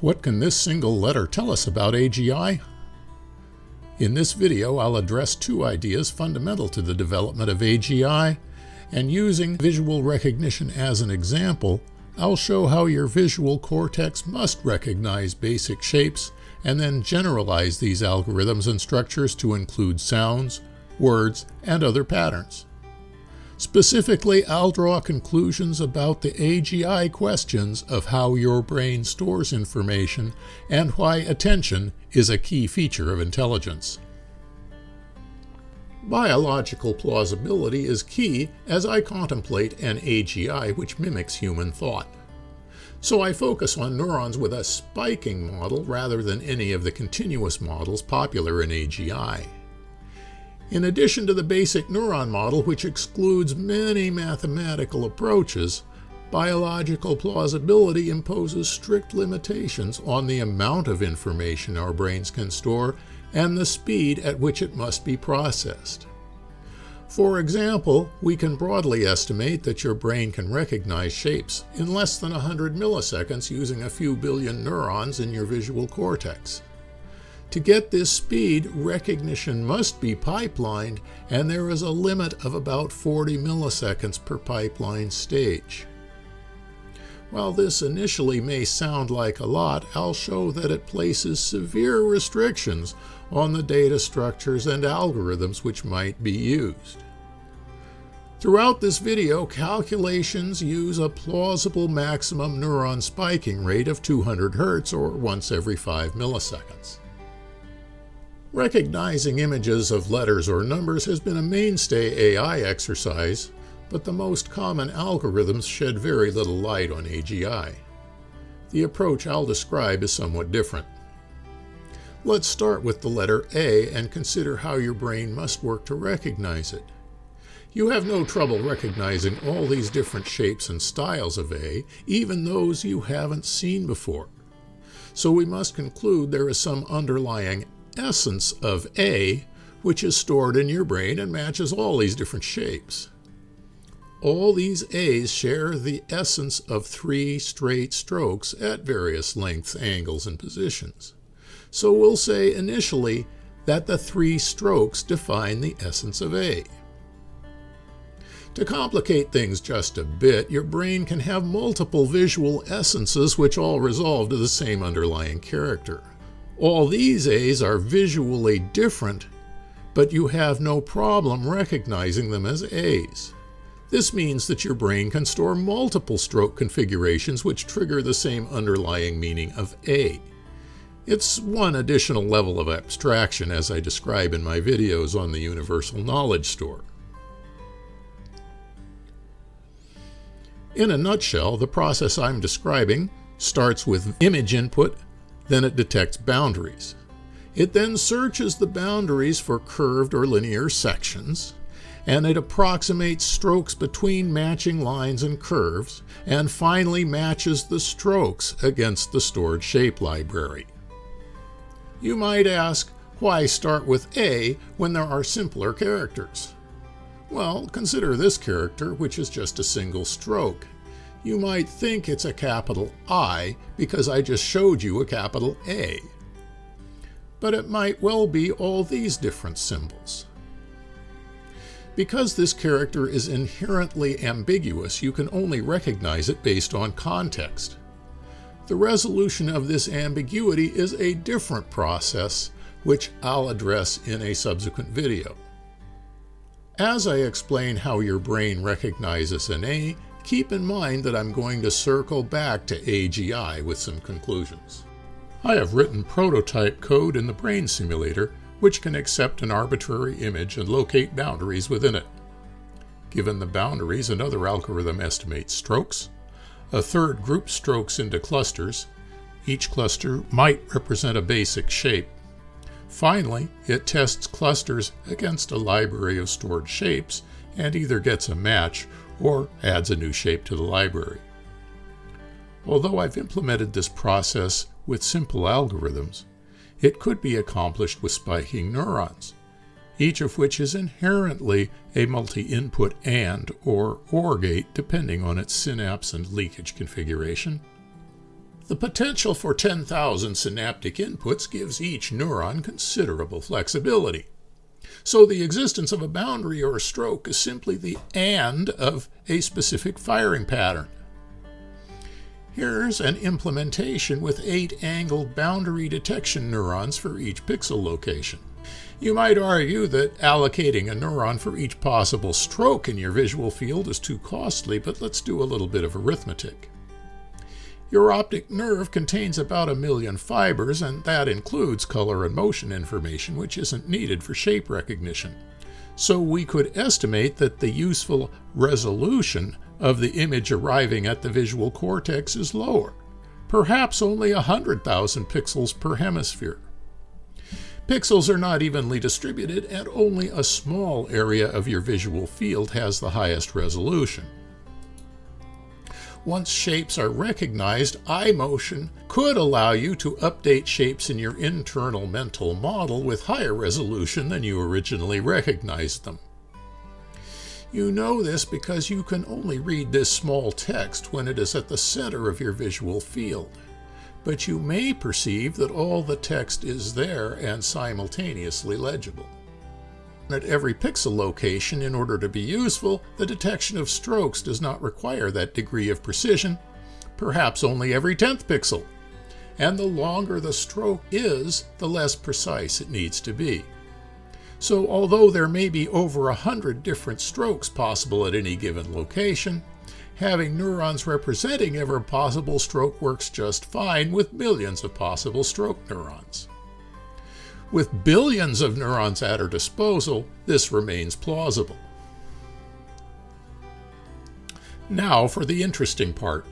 What can this single letter tell us about AGI? In this video, I'll address two ideas fundamental to the development of AGI, and using visual recognition as an example, I'll show how your visual cortex must recognize basic shapes and then generalize these algorithms and structures to include sounds, words, and other patterns. Specifically, I'll draw conclusions about the AGI questions of how your brain stores information and why attention is a key feature of intelligence. Biological plausibility is key as I contemplate an AGI which mimics human thought. So I focus on neurons with a spiking model rather than any of the continuous models popular in AGI. In addition to the basic neuron model, which excludes many mathematical approaches, biological plausibility imposes strict limitations on the amount of information our brains can store and the speed at which it must be processed. For example, we can broadly estimate that your brain can recognize shapes in less than 100 milliseconds using a few billion neurons in your visual cortex. To get this speed, recognition must be pipelined, and there is a limit of about 40 milliseconds per pipeline stage. While this initially may sound like a lot, I'll show that it places severe restrictions on the data structures and algorithms which might be used. Throughout this video, calculations use a plausible maximum neuron spiking rate of 200 Hz or once every 5 milliseconds. Recognizing images of letters or numbers has been a mainstay AI exercise, but the most common algorithms shed very little light on AGI. The approach I'll describe is somewhat different. Let's start with the letter A and consider how your brain must work to recognize it. You have no trouble recognizing all these different shapes and styles of A, even those you haven't seen before. So we must conclude there is some underlying essence of A which is stored in your brain and matches all these different shapes. All these A's share the essence of 3 straight strokes at various lengths, angles, and positions. So we'll say initially that the 3 strokes define the essence of A. To complicate things just a bit, your brain can have multiple visual essences which all resolve to the same underlying character. All these A's are visually different, but you have no problem recognizing them as A's. This means that your brain can store multiple stroke configurations which trigger the same underlying meaning of A. It's one additional level of abstraction, as I describe in my videos on the Universal Knowledge Store. In a nutshell, the process I'm describing starts with image input, then it detects boundaries. It then searches the boundaries for curved or linear sections, and it approximates strokes between matching lines and curves, and finally matches the strokes against the stored shape library. You might ask, why start with A when there are simpler characters? Well, consider this character, which is just a single stroke. You might think it's a capital I because I just showed you a capital A. But it might well be all these different symbols. Because this character is inherently ambiguous, you can only recognize it based on context. The resolution of this ambiguity is a different process, which I'll address in a subsequent video. As I explain how your brain recognizes an A, keep in mind that I'm going to circle back to AGI with some conclusions. I have written prototype code in the brain simulator which can accept an arbitrary image and locate boundaries within it. Given the boundaries, another algorithm estimates strokes. A third groups strokes into clusters. Each cluster might represent a basic shape. Finally, it tests clusters against a library of stored shapes and either gets a match or adds a new shape to the library. Although I've implemented this process with simple algorithms, it could be accomplished with spiking neurons. each of which is inherently a multi-input AND or OR gate depending on its synapse and leakage configuration. The potential for 10,000 synaptic inputs gives each neuron considerable flexibility. So the existence of a boundary or a stroke is simply the "and" of a specific firing pattern. Here's an implementation with 8 angled boundary detection neurons for each pixel location. You might argue that allocating a neuron for each possible stroke in your visual field is too costly, but let's do a little bit of arithmetic. Your optic nerve contains about 1 million fibers, and that includes color and motion information, which isn't needed for shape recognition. So we could estimate that the useful resolution of the image arriving at the visual cortex is lower, perhaps only 100,000 pixels per hemisphere. Pixels are not evenly distributed, and only a small area of your visual field has the highest resolution. Once shapes are recognized, eye motion could allow you to update shapes in your internal mental model with higher resolution than you originally recognized them. You know this because you can only read this small text when it is at the center of your visual field, but you may perceive that all the text is there and simultaneously legible. At every pixel location, in order to be useful, the detection of strokes does not require that degree of precision, perhaps only every 10th pixel. And the longer the stroke is, the less precise it needs to be. So although there may be over 100 different strokes possible at any given location, having neurons representing every possible stroke works just fine with millions of possible stroke neurons. With billions of neurons at our disposal, this remains plausible. Now for the interesting part.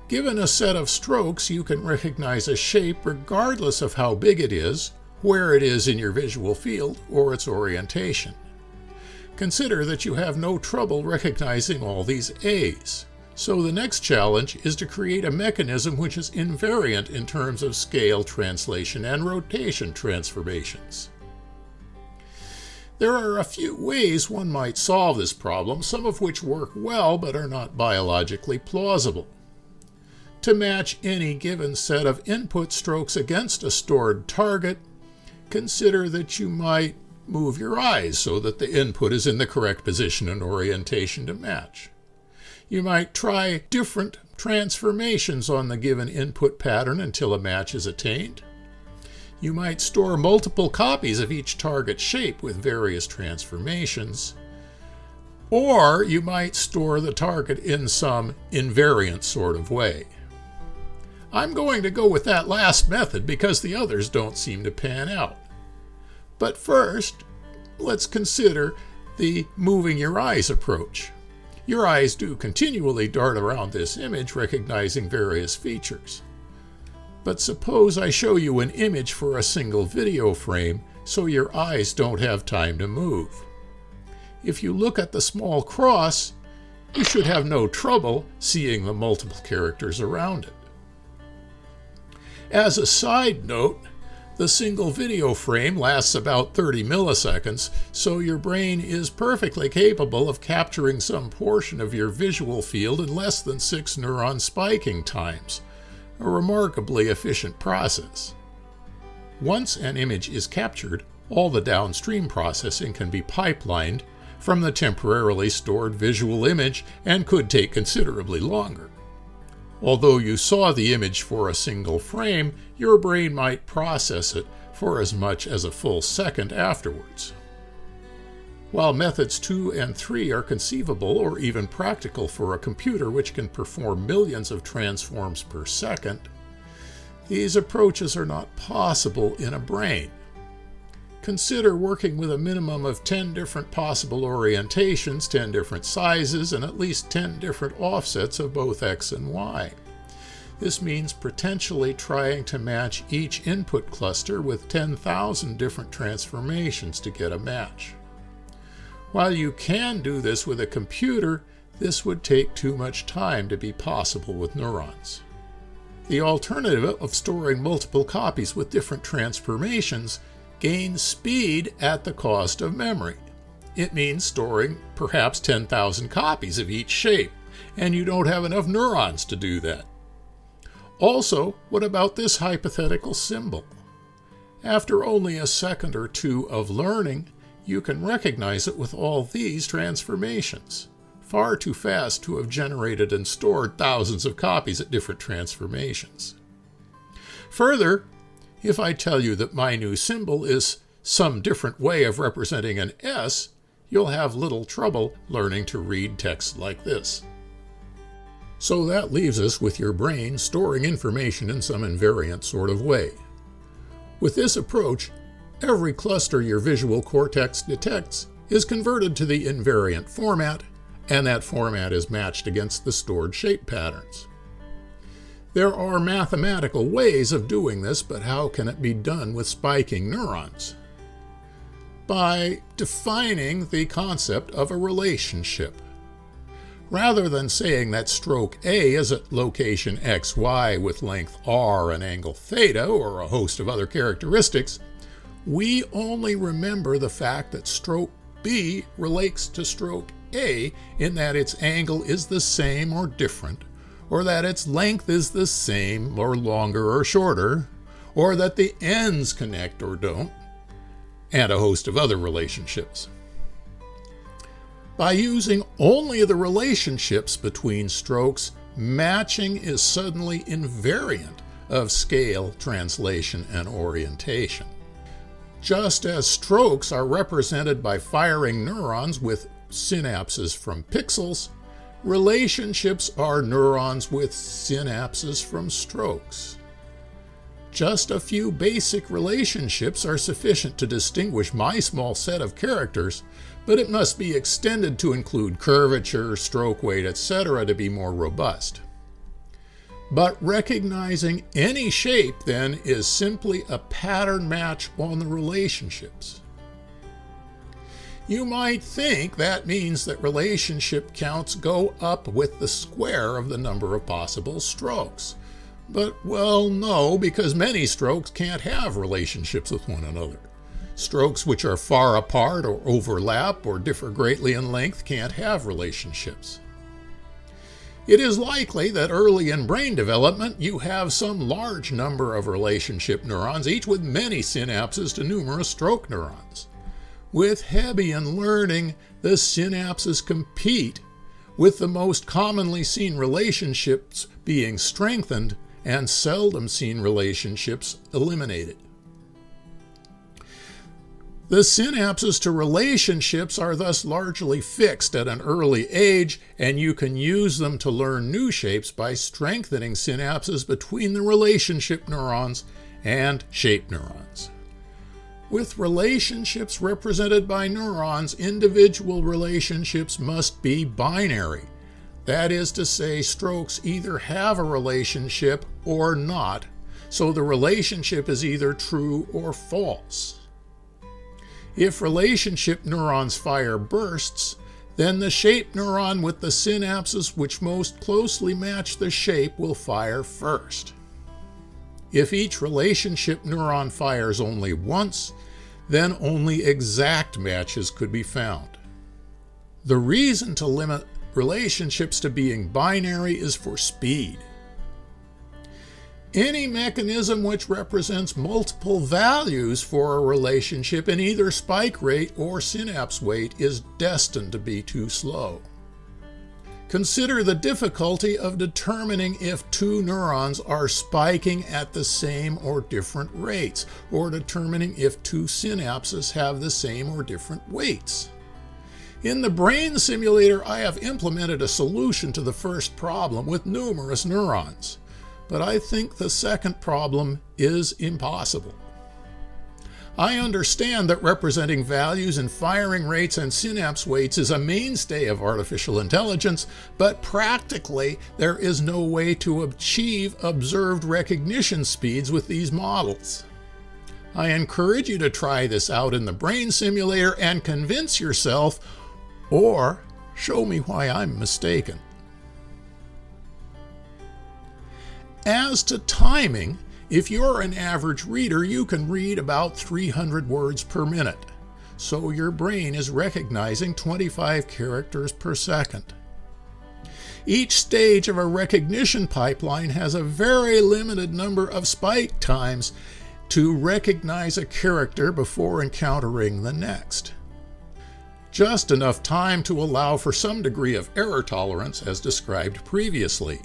Given a set of strokes, you can recognize a shape regardless of how big it is, where it is in your visual field, or its orientation. Consider that you have no trouble recognizing all these A's. So the next challenge is to create a mechanism which is invariant in terms of scale, translation, and rotation transformations. There are a few ways one might solve this problem, some of which work well but are not biologically plausible. To match any given set of input strokes against a stored target, consider that you might move your eyes so that the input is in the correct position and orientation to match. You might try different transformations on the given input pattern until a match is attained. You might store multiple copies of each target shape with various transformations. Or you might store the target in some invariant sort of way. I'm going to go with that last method because the others don't seem to pan out. But first, let's consider the moving your eyes approach. Your eyes do continually dart around this image, recognizing various features. But suppose I show you an image for a single video frame, so your eyes don't have time to move. If you look at the small cross, you should have no trouble seeing the multiple characters around it. As a side note, the single video frame lasts about 30 milliseconds, so your brain is perfectly capable of capturing some portion of your visual field in less than 6 neuron spiking times, a remarkably efficient process. Once an image is captured, all the downstream processing can be pipelined from the temporarily stored visual image and could take considerably longer. Although you saw the image for a single frame, your brain might process it for as much as a full second afterwards. While methods 2 and 3 are conceivable or even practical for a computer which can perform millions of transforms per second, these approaches are not possible in a brain. Consider working with a minimum of 10 different possible orientations, 10 different sizes, and at least 10 different offsets of both x and y. This means potentially trying to match each input cluster with 10,000 different transformations to get a match. While you can do this with a computer, this would take too much time to be possible with neurons. The alternative of storing multiple copies with different transformations gains speed at the cost of memory. It means storing perhaps 10,000 copies of each shape, and you don't have enough neurons to do that. Also, what about this hypothetical symbol? After only a second or two of learning, you can recognize it with all these transformations. Far too fast to have generated and stored thousands of copies at different transformations. Further, if I tell you that my new symbol is some different way of representing an S, you'll have little trouble learning to read text like this. So that leaves us with your brain storing information in some invariant sort of way. With this approach, every cluster your visual cortex detects is converted to the invariant format, and that format is matched against the stored shape patterns. There are mathematical ways of doing this, but how can it be done with spiking neurons? By defining the concept of a relationship. Rather than saying that stroke A is at location XY with length R and angle theta, or a host of other characteristics, we only remember the fact that stroke B relates to stroke A in that its angle is the same or different, or that its length is the same or longer or shorter, or that the ends connect or don't, and a host of other relationships. By using only the relationships between strokes, matching is suddenly invariant of scale, translation, and orientation. Just as strokes are represented by firing neurons with synapses from pixels, relationships are neurons with synapses from strokes. Just a few basic relationships are sufficient to distinguish my small set of characters, but it must be extended to include curvature, stroke weight, etc. to be more robust. But recognizing any shape, then, is simply a pattern match on the relationships. You might think that means that relationship counts go up with the square of the number of possible strokes. But, well, no, because many strokes can't have relationships with one another. Strokes which are far apart or overlap or differ greatly in length can't have relationships. It is likely that early in brain development you have some large number of relationship neurons, each with many synapses to numerous stroke neurons. With Hebbian learning, the synapses compete, with the most commonly seen relationships being strengthened and seldom seen relationships eliminated. The synapses to relationships are thus largely fixed at an early age, and you can use them to learn new shapes by strengthening synapses between the relationship neurons and shape neurons. With relationships represented by neurons, individual relationships must be binary. That is to say, strokes either have a relationship or not, so the relationship is either true or false. If relationship neurons fire bursts, then the shape neuron with the synapses which most closely match the shape will fire first. If each relationship neuron fires only once, then only exact matches could be found. The reason to limit relationships to being binary is for speed. Any mechanism which represents multiple values for a relationship in either spike rate or synapse weight is destined to be too slow. Consider the difficulty of determining if two neurons are spiking at the same or different rates, or determining if two synapses have the same or different weights. In the brain simulator, I have implemented a solution to the first problem with numerous neurons, but I think the second problem is impossible. I understand that representing values in firing rates and synapse weights is a mainstay of artificial intelligence, but practically there is no way to achieve observed recognition speeds with these models. I encourage you to try this out in the brain simulator and convince yourself, or show me why I'm mistaken. As to timing, if you're an average reader, you can read about 300 words per minute, so your brain is recognizing 25 characters per second. Each stage of a recognition pipeline has a very limited number of spike times to recognize a character before encountering the next. Just enough time to allow for some degree of error tolerance as described previously.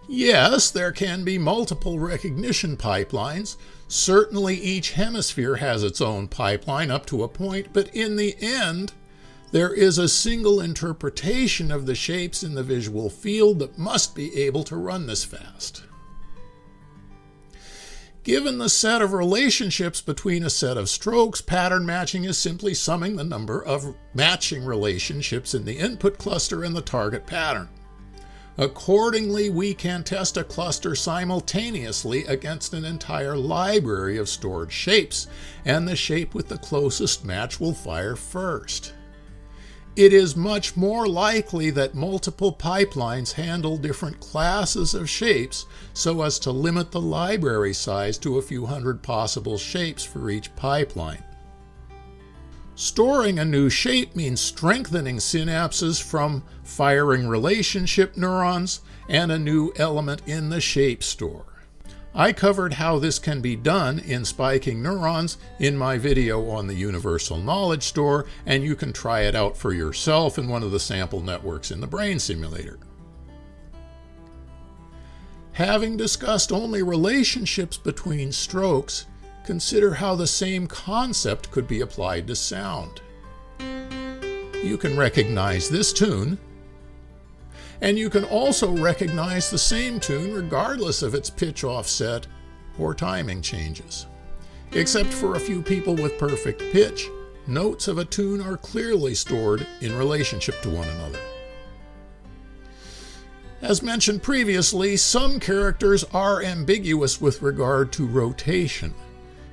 Yes, there can be multiple recognition pipelines. Certainly each hemisphere has its own pipeline up to a point, but in the end, there is a single interpretation of the shapes in the visual field that must be able to run this fast. Given the set of relationships between a set of strokes, pattern matching is simply summing the number of matching relationships in the input cluster and the target pattern. Accordingly, we can test a cluster simultaneously against an entire library of stored shapes, and the shape with the closest match will fire first. It is much more likely that multiple pipelines handle different classes of shapes so as to limit the library size to a few hundred possible shapes for each pipeline. Storing a new shape means strengthening synapses from firing relationship neurons and a new element in the shape store. I covered how this can be done in spiking neurons in my video on the Universal Knowledge Store, and you can try it out for yourself in one of the sample networks in the brain simulator. Having discussed only relationships between strokes, consider how the same concept could be applied to sound. You can recognize this tune, and you can also recognize the same tune regardless of its pitch offset or timing changes. Except for a few people with perfect pitch, notes of a tune are clearly stored in relationship to one another. As mentioned previously, some characters are ambiguous with regard to rotation.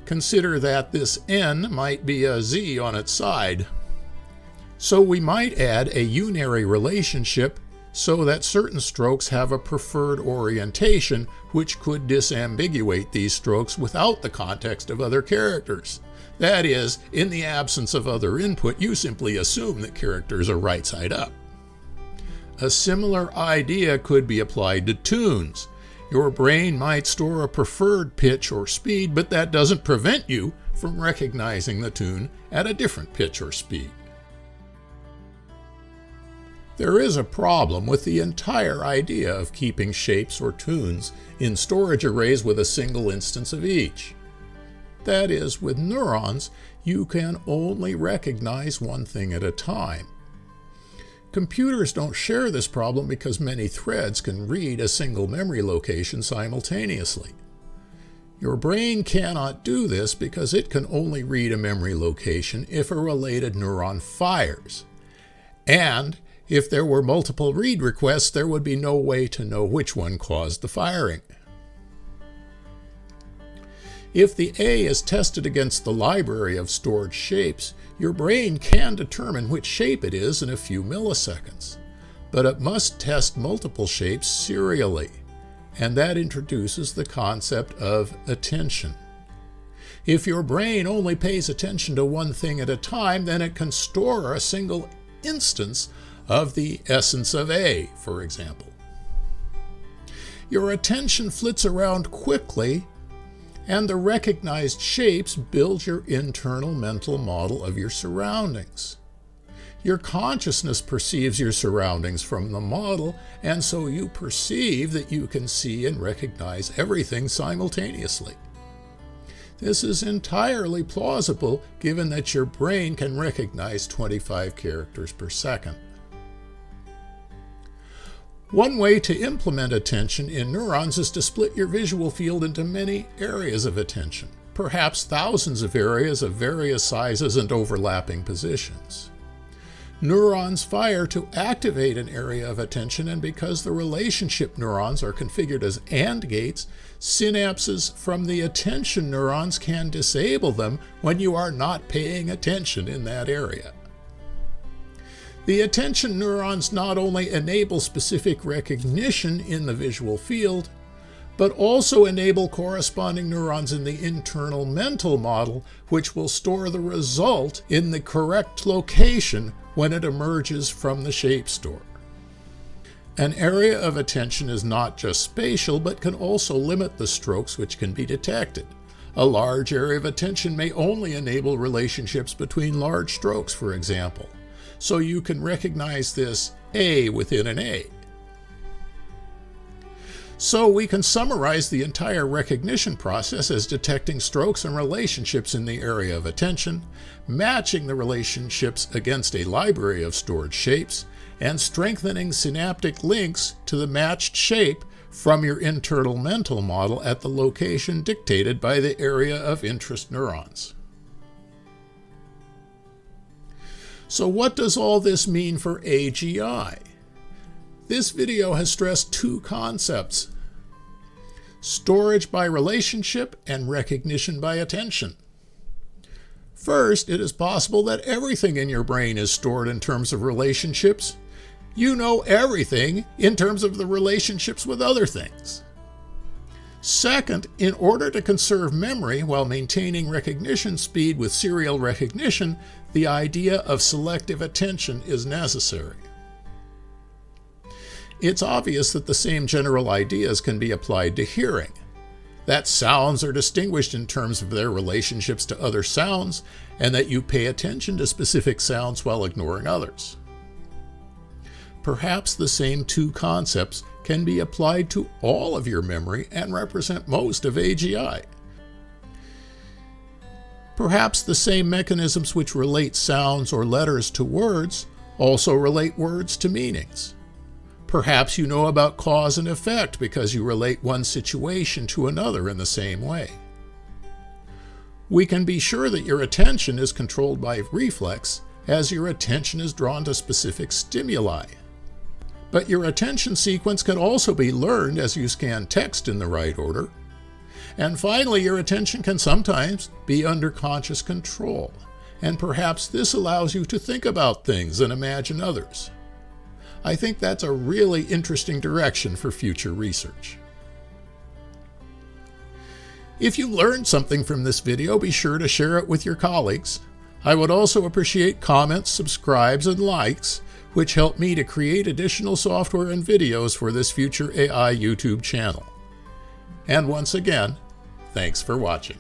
Consider that this N might be a Z on its side. So we might add a unary relationship so that certain strokes have a preferred orientation, which could disambiguate these strokes without the context of other characters. That is, in the absence of other input, you simply assume that characters are right side up. A similar idea could be applied to tunes. Your brain might store a preferred pitch or speed, but that doesn't prevent you from recognizing the tune at a different pitch or speed. There is a problem with the entire idea of keeping shapes or tunes in storage arrays with a single instance of each. That is, with neurons, you can only recognize one thing at a time. Computers don't share this problem because many threads can read a single memory location simultaneously. Your brain cannot do this because it can only read a memory location if a related neuron fires. And if there were multiple read requests, there would be no way to know which one caused the firing. If the A is tested against the library of stored shapes, your brain can determine which shape it is in a few milliseconds. But it must test multiple shapes serially, and that introduces the concept of attention. If your brain only pays attention to one thing at a time, then it can store a single instance of the essence of A, for example. Your attention flits around quickly, and the recognized shapes build your internal mental model of your surroundings. Your consciousness perceives your surroundings from the model, and so you perceive that you can see and recognize everything simultaneously. This is entirely plausible given that your brain can recognize 25 characters per second. One way to implement attention in neurons is to split your visual field into many areas of attention, perhaps thousands of areas of various sizes and overlapping positions. Neurons fire to activate an area of attention, and because the relationship neurons are configured as AND gates, synapses from the attention neurons can disable them when you are not paying attention in that area. The attention neurons not only enable specific recognition in the visual field, but also enable corresponding neurons in the internal mental model, which will store the result in the correct location when it emerges from the shape store. An area of attention is not just spatial, but can also limit the strokes which can be detected. A large area of attention may only enable relationships between large strokes, for example. So you can recognize this A within an A. So we can summarize the entire recognition process as detecting strokes and relationships in the area of attention, matching the relationships against a library of stored shapes, and strengthening synaptic links to the matched shape from your internal mental model at the location dictated by the area of interest neurons. So what does all this mean for AGI? This video has stressed two concepts: storage by relationship and recognition by attention. First, it is possible that everything in your brain is stored in terms of relationships. You know everything in terms of the relationships with other things. Second, in order to conserve memory while maintaining recognition speed with serial recognition, the idea of selective attention is necessary. It's obvious that the same general ideas can be applied to hearing. That sounds are distinguished in terms of their relationships to other sounds, and that you pay attention to specific sounds while ignoring others. Perhaps the same two concepts can be applied to all of your memory and represent most of AGI. Perhaps the same mechanisms which relate sounds or letters to words also relate words to meanings. Perhaps you know about cause and effect because you relate one situation to another in the same way. We can be sure that your attention is controlled by reflex, as your attention is drawn to specific stimuli. But your attention sequence can also be learned as you scan text in the right order. And finally, your attention can sometimes be under conscious control, and perhaps this allows you to think about things and imagine others. I think that's a really interesting direction for future research. If you learned something from this video, be sure to share it with your colleagues. I would also appreciate comments, subscribes, and likes, which help me to create additional software and videos for this future AI YouTube channel. And once again, thanks for watching.